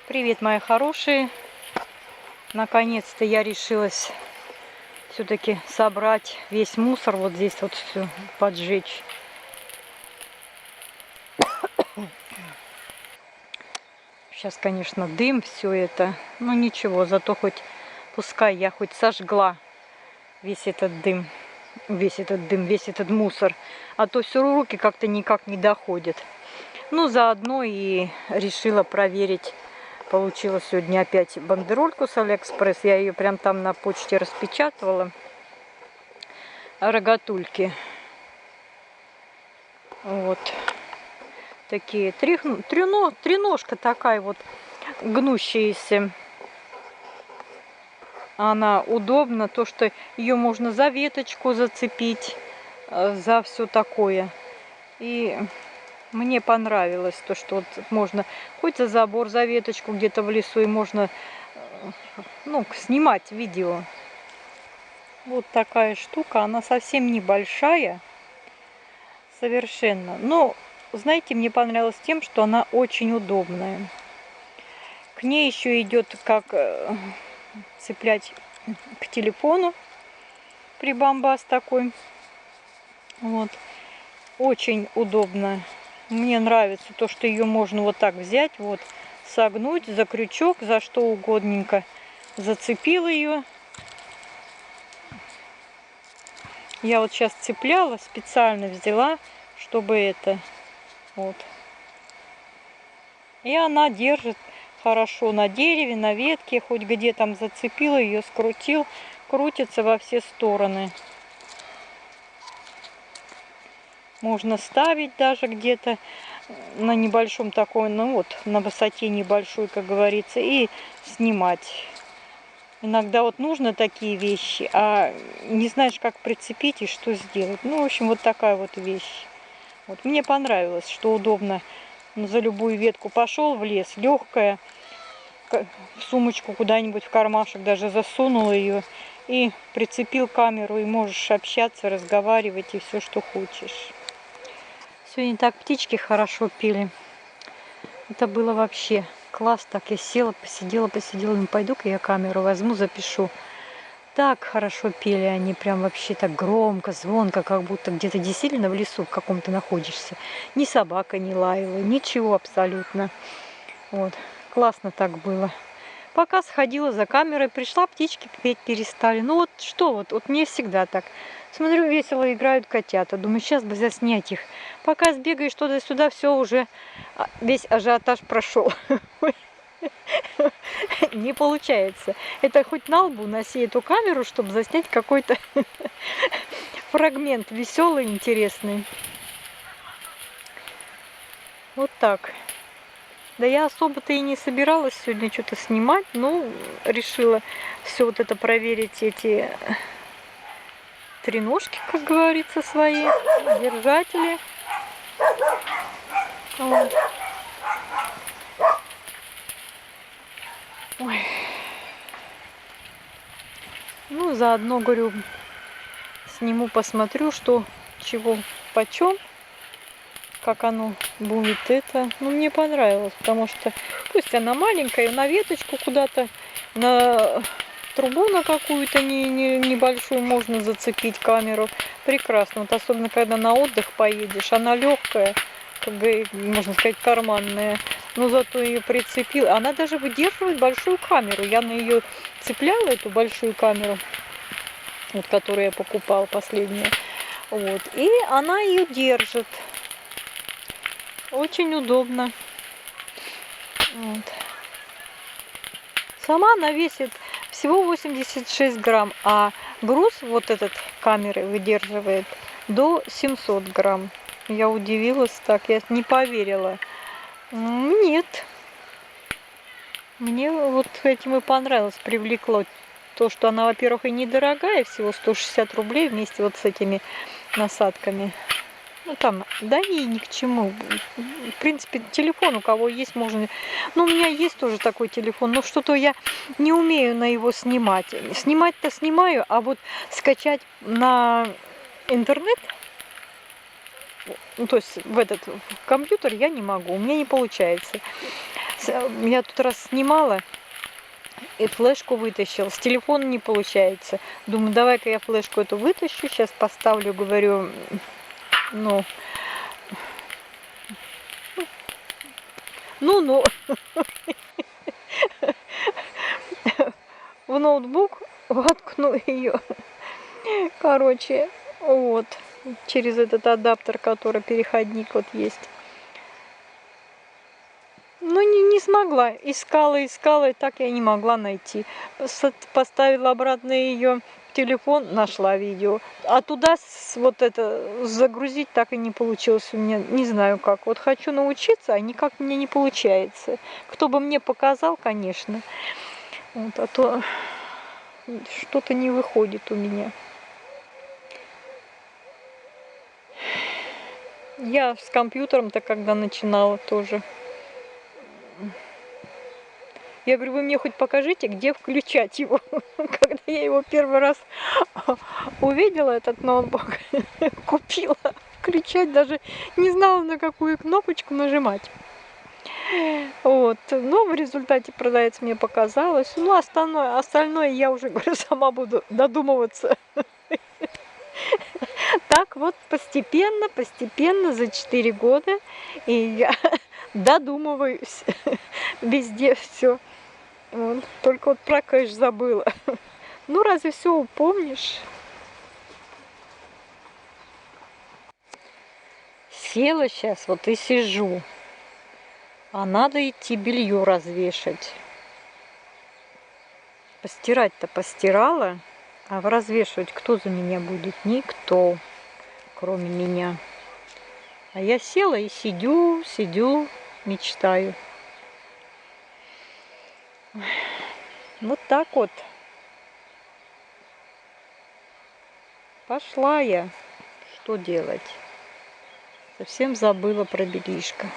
Привет, мои хорошие! Наконец-то я решилась все-таки собрать весь мусор вот здесь вот все поджечь. Сейчас, конечно, дым все это, но ничего, зато пускай я сожгла весь этот дым, весь этот мусор, а то все руки как-то никак не доходят. Ну, заодно и решила проверить. Получила сегодня опять бандерольку с Алиэкспресс. Я ее прям там на почте распечатывала. Рогатульки. Вот. Такие. Треножка такая вот гнущаяся. Она удобна. То, что ее можно за веточку зацепить. За все такое. И мне понравилось то, что вот можно хоть за забор, за веточку где-то в лесу, и можно снимать видео. Вот такая штука, она совсем небольшая, совершенно. Но, знаете, мне понравилось тем, что она очень удобная. К ней еще идет как цеплять к телефону прибамбас такой. Вот. Очень удобно. Мне нравится то, что ее можно вот так взять, вот, согнуть за крючок, за что угодненько. Зацепил ее. Я вот сейчас цепляла, специально взяла, чтобы это, вот. И она держит хорошо на дереве, на ветке, хоть где там зацепила ее, скрутил, крутится во все стороны. Можно ставить даже где-то на небольшом таком, на высоте небольшой, как говорится, и снимать. Иногда вот нужно такие вещи, а не знаешь, как прицепить и что сделать. Ну, в общем, вот такая вот вещь. Вот. Мне понравилось, что удобно. За любую ветку пошел в лес, легкая, в сумочку куда-нибудь в кармашек даже засунул ее и прицепил камеру, и можешь общаться, разговаривать и все, что хочешь. Сегодня так птички хорошо пели. Это было вообще класс. Так я села, посидела, ну пойду-ка я камеру возьму, запишу. Так хорошо пели они, прям вообще так громко, звонко, как будто где-то действительно в лесу в каком-то находишься. Ни собака не лаяла, ничего абсолютно. Вот, классно так было. Пока сходила за камерой, пришла, птички петь перестали. Ну вот что, вот мне всегда так. Смотрю, весело играют котята. Думаю, сейчас бы заснять их. Пока сбегаешь туда-сюда, все уже, весь ажиотаж прошел. Не получается. Это хоть на лбу носи эту камеру, чтобы заснять какой-то фрагмент веселый, интересный. Вот так. Да я особо-то и не собиралась сегодня что-то снимать, но решила все вот это проверить, эти треножки, как говорится, свои, держатели. Вот. Ой. Ну, заодно, говорю, сниму, посмотрю, что, чего, почем, как оно будет это. Ну, мне понравилось, потому что пусть она маленькая, на веточку куда-то, на трубу на какую-то небольшую можно зацепить камеру. Прекрасно. Вот особенно, когда на отдых поедешь, она легкая, как бы, можно сказать, карманная. Но зато ее прицепил. Она даже выдерживает большую камеру. Я на ее цепляла, эту большую камеру, вот, которую я покупала последнюю. Вот. И она ее держит. Очень удобно. Вот. Сама она весит всего 86 грамм, а груз вот этот камеры выдерживает до 700 грамм. Я удивилась так, я не поверила. Нет. Мне вот этим и понравилось, привлекло то, что она, во-первых, и недорогая, всего 160 рублей вместе вот с этими насадками. Ну там, да и ни к чему. В принципе, телефон у кого есть, можно. Ну, у меня есть тоже такой телефон, но что-то я не умею на его снимать. Снимать-то снимаю, а вот скачать на интернет, ну, то есть в этот компьютер я не могу, у меня не получается. Я тут раз снимала и флешку вытащил. С телефона не получается. Думаю, давай-ка я флешку эту вытащу. Сейчас поставлю, говорю, ну, в ноутбук воткну ее. Короче, вот. Через этот адаптер, который переходник вот есть. Ну, не смогла. Искала, и так я не могла найти. Поставила обратно ее в телефон, нашла видео. А туда вот это загрузить так и не получилось у меня. Не знаю как. Вот хочу научиться, а никак мне не получается. Кто бы мне показал, конечно. Вот, а то что-то не выходит у меня. Я с компьютером-то когда начинала тоже. Я говорю, вы мне хоть покажите, где включать его. Когда я его первый раз увидела, этот ноутбук, купила, включать даже не знала, на какую кнопочку нажимать. Вот. Но в результате продавец мне показалось. Ну, остальное я уже, говорю, сама буду додумываться. Так вот постепенно за 4 года и я додумываюсь везде все. Вот. Только вот про кэш забыла. Ну, разве все упомнишь? Села сейчас вот и сижу. А надо идти белье развешать. Постирать-то постирала, а развешивать кто за меня будет? Никто, кроме меня. А я села и сидю, мечтаю. Вот так вот. Пошла я. Что делать? Совсем забыла про бельишко.